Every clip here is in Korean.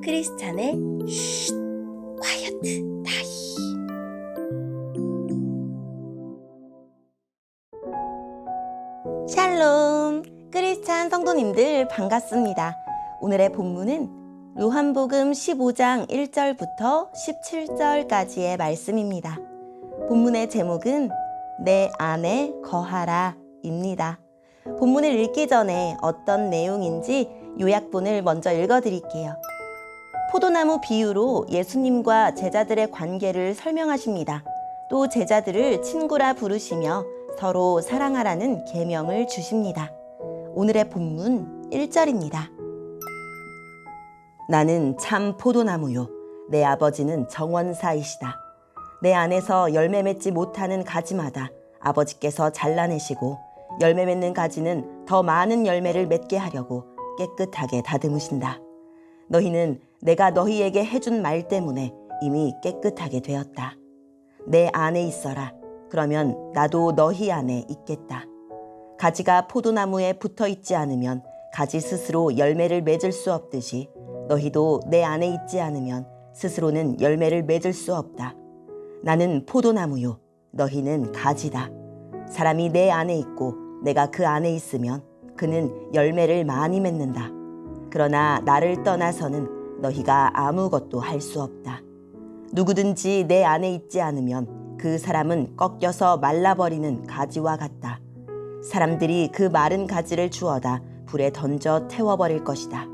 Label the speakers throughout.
Speaker 1: 크리스찬의 쉿 콰이어트 타임. 샬롬, 크리스찬 성도님들 반갑습니다. 오늘의 본문은 요한복음 15장 1절부터 17절까지의 말씀입니다. 본문의 제목은 내 안에 거하라 입니다. 본문을 읽기 전에 어떤 내용인지 요약본을 먼저 읽어드릴게요. 포도나무 비유로 예수님과 제자들의 관계를 설명하십니다. 또 제자들을 친구라 부르시며 서로 사랑하라는 계명을 주십니다. 오늘의 본문 1절입니다. 나는 참 포도나무요, 내 아버지는 정원사이시다. 내 안에서 열매 맺지 못하는 가지마다 아버지께서 잘라내시고 열매 맺는 가지는 더 많은 열매를 맺게 하려고 깨끗하게 다듬으신다. 너희는 내가 너희에게 해준 말 때문에 이미 깨끗하게 되었다. 내 안에 있어라. 그러면 나도 너희 안에 있겠다. 가지가 포도나무에 붙어 있지 않으면 가지 스스로 열매를 맺을 수 없듯이 너희도 내 안에 있지 않으면 스스로는 열매를 맺을 수 없다. 나는 포도나무요, 너희는 가지다. 사람이 내 안에 있고 내가 그 안에 있으면 그는 열매를 많이 맺는다. 그러나 나를 떠나서는 너희가 아무것도 할 수 없다. 누구든지 내 안에 있지 않으면 그 사람은 꺾여서 말라버리는 가지와 같다. 사람들이 그 마른 가지를 주워다 불에 던져 태워버릴 것이다.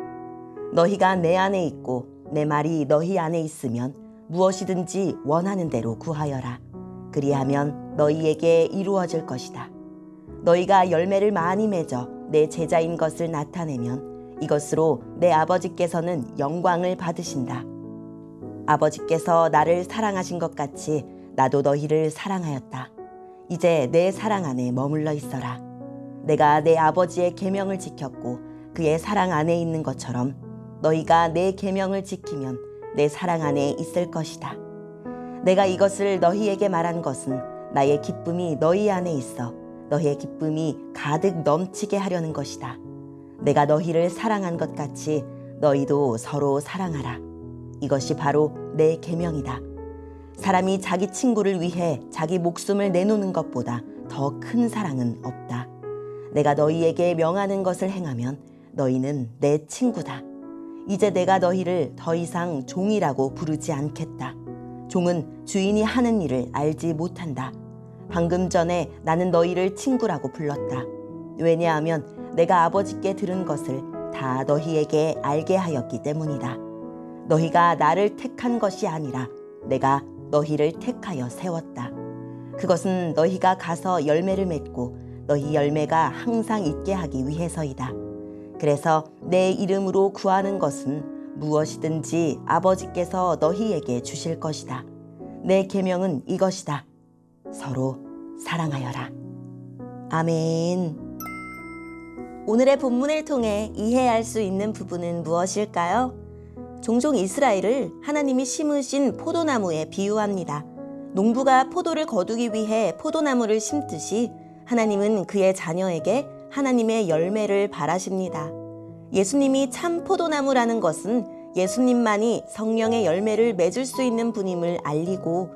Speaker 1: 너희가 내 안에 있고 내 말이 너희 안에 있으면 무엇이든지 원하는 대로 구하여라. 그리하면 너희에게 이루어질 것이다. 너희가 열매를 많이 맺어 내 제자인 것을 나타내면 이것으로 내 아버지께서는 영광을 받으신다. 아버지께서 나를 사랑하신 것 같이 나도 너희를 사랑하였다. 이제 내 사랑 안에 머물러 있어라. 내가 내 아버지의 계명을 지켰고 그의 사랑 안에 있는 것처럼 너희가 내 계명을 지키면 내 사랑 안에 있을 것이다. 내가 이것을 너희에게 말한 것은 나의 기쁨이 너희 안에 있어 너희의 기쁨이 가득 넘치게 하려는 것이다. 내가 너희를 사랑한 것 같이 너희도 서로 사랑하라. 이것이 바로 내 계명이다. 사람이 자기 친구를 위해 자기 목숨을 내놓는 것보다 더 큰 사랑은 없다. 내가 너희에게 명하는 것을 행하면 너희는 내 친구다. 이제 내가 너희를 더 이상 종이라고 부르지 않겠다. 종은 주인이 하는 일을 알지 못한다. 방금 전에 나는 너희를 친구라고 불렀다. 왜냐하면 내가 아버지께 들은 것을 다 너희에게 알게 하였기 때문이다. 너희가 나를 택한 것이 아니라 내가 너희를 택하여 세웠다. 그것은 너희가 가서 열매를 맺고 너희 열매가 항상 있게 하기 위해서이다. 그래서 내 이름으로 구하는 것은 무엇이든지 아버지께서 너희에게 주실 것이다. 내 계명은 이것이다. 서로 사랑하여라. 아멘. 오늘의 본문을 통해 이해할 수 있는 부분은 무엇일까요? 종종 이스라엘을 하나님이 심으신 포도나무에 비유합니다. 농부가 포도를 거두기 위해 포도나무를 심듯이 하나님은 그의 자녀에게 하나님의 열매를 바라십니다. 예수님이 참 포도나무라는 것은 예수님만이 성령의 열매를 맺을 수 있는 분임을 알리고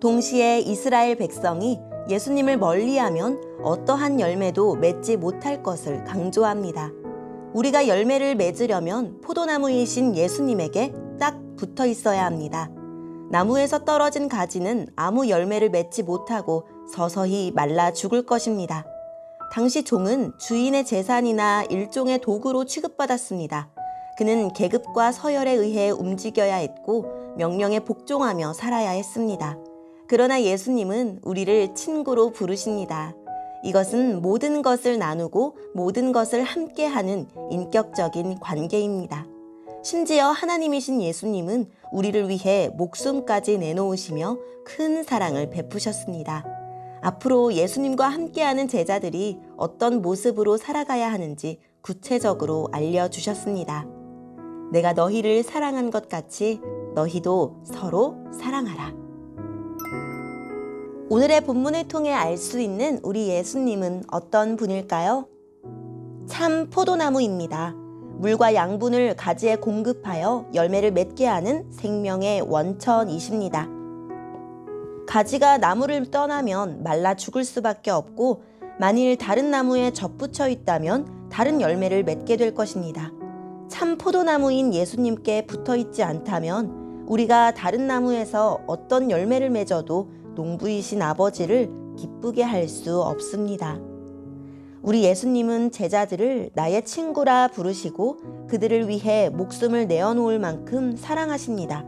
Speaker 1: 동시에 이스라엘 백성이 예수님을 멀리하면 어떠한 열매도 맺지 못할 것을 강조합니다. 우리가 열매를 맺으려면 포도나무이신 예수님에게 딱 붙어 있어야 합니다. 나무에서 떨어진 가지는 아무 열매를 맺지 못하고 서서히 말라 죽을 것입니다. 당시 종은 주인의 재산이나 일종의 도구로 취급받았습니다. 그는 계급과 서열에 의해 움직여야 했고 명령에 복종하며 살아야 했습니다. 그러나 예수님은 우리를 친구로 부르십니다. 이것은 모든 것을 나누고 모든 것을 함께하는 인격적인 관계입니다. 심지어 하나님이신 예수님은 우리를 위해 목숨까지 내놓으시며 큰 사랑을 베푸셨습니다. 앞으로 예수님과 함께하는 제자들이 어떤 모습으로 살아가야 하는지 구체적으로 알려주셨습니다. 내가 너희를 사랑한 것 같이 너희도 서로 사랑하라. 오늘의 본문을 통해 알 수 있는 우리 예수님은 어떤 분일까요? 참 포도나무입니다. 물과 양분을 가지에 공급하여 열매를 맺게 하는 생명의 원천이십니다. 가지가 나무를 떠나면 말라 죽을 수밖에 없고 만일 다른 나무에 접붙여 있다면 다른 열매를 맺게 될 것입니다. 참 포도나무인 예수님께 붙어 있지 않다면 우리가 다른 나무에서 어떤 열매를 맺어도 농부이신 아버지를 기쁘게 할 수 없습니다. 우리 예수님은 제자들을 나의 친구라 부르시고 그들을 위해 목숨을 내어놓을 만큼 사랑하십니다.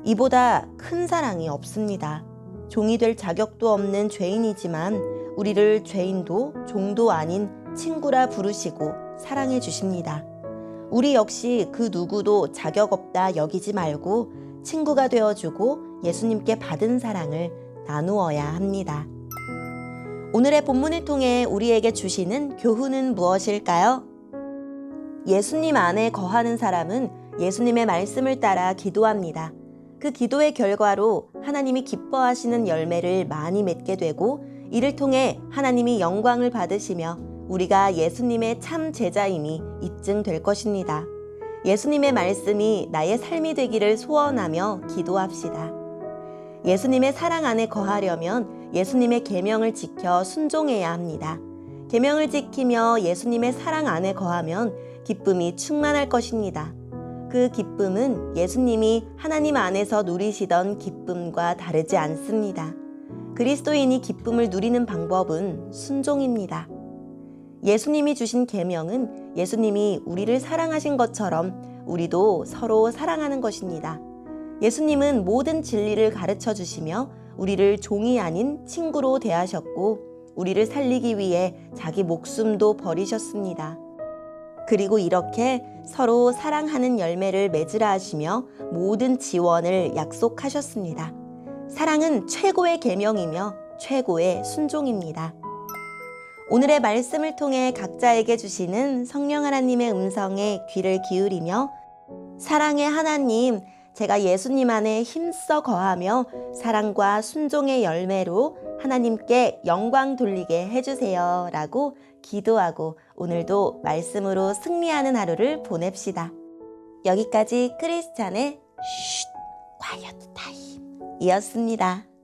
Speaker 1: 이보다 큰 사랑이 없습니다. 종이 될 자격도 없는 죄인이지만 우리를 죄인도 종도 아닌 친구라 부르시고 사랑해 주십니다. 우리 역시 그 누구도 자격 없다 여기지 말고 친구가 되어주고 예수님께 받은 사랑을 나누어야 합니다. 오늘의 본문을 통해 우리에게 주시는 교훈은 무엇일까요? 예수님 안에 거하는 사람은 예수님의 말씀을 따라 기도합니다. 그 기도의 결과로 하나님이 기뻐하시는 열매를 많이 맺게 되고 이를 통해 하나님이 영광을 받으시며 우리가 예수님의 참 제자임이 입증될 것입니다. 예수님의 말씀이 나의 삶이 되기를 소원하며 기도합시다. 예수님의 사랑 안에 거하려면 예수님의 계명을 지켜 순종해야 합니다. 계명을 지키며 예수님의 사랑 안에 거하면 기쁨이 충만할 것입니다. 그 기쁨은 예수님이 하나님 안에서 누리시던 기쁨과 다르지 않습니다. 그리스도인이 기쁨을 누리는 방법은 순종입니다. 예수님이 주신 계명은 예수님이 우리를 사랑하신 것처럼 우리도 서로 사랑하는 것입니다. 예수님은 모든 진리를 가르쳐 주시며 우리를 종이 아닌 친구로 대하셨고 우리를 살리기 위해 자기 목숨도 버리셨습니다. 그리고 이렇게 서로 사랑하는 열매를 맺으라 하시며 모든 지원을 약속하셨습니다. 사랑은 최고의 계명이며 최고의 순종입니다. 오늘의 말씀을 통해 각자에게 주시는 성령 하나님의 음성에 귀를 기울이며 사랑의 하나님, 제가 예수님 안에 힘써 거하며 사랑과 순종의 열매로 하나님께 영광 돌리게 해주세요 라고 기도하고 오늘도 말씀으로 승리하는 하루를 보냅시다. 여기까지 크리스찬의 쉿, 콰이어트 타임 이었습니다.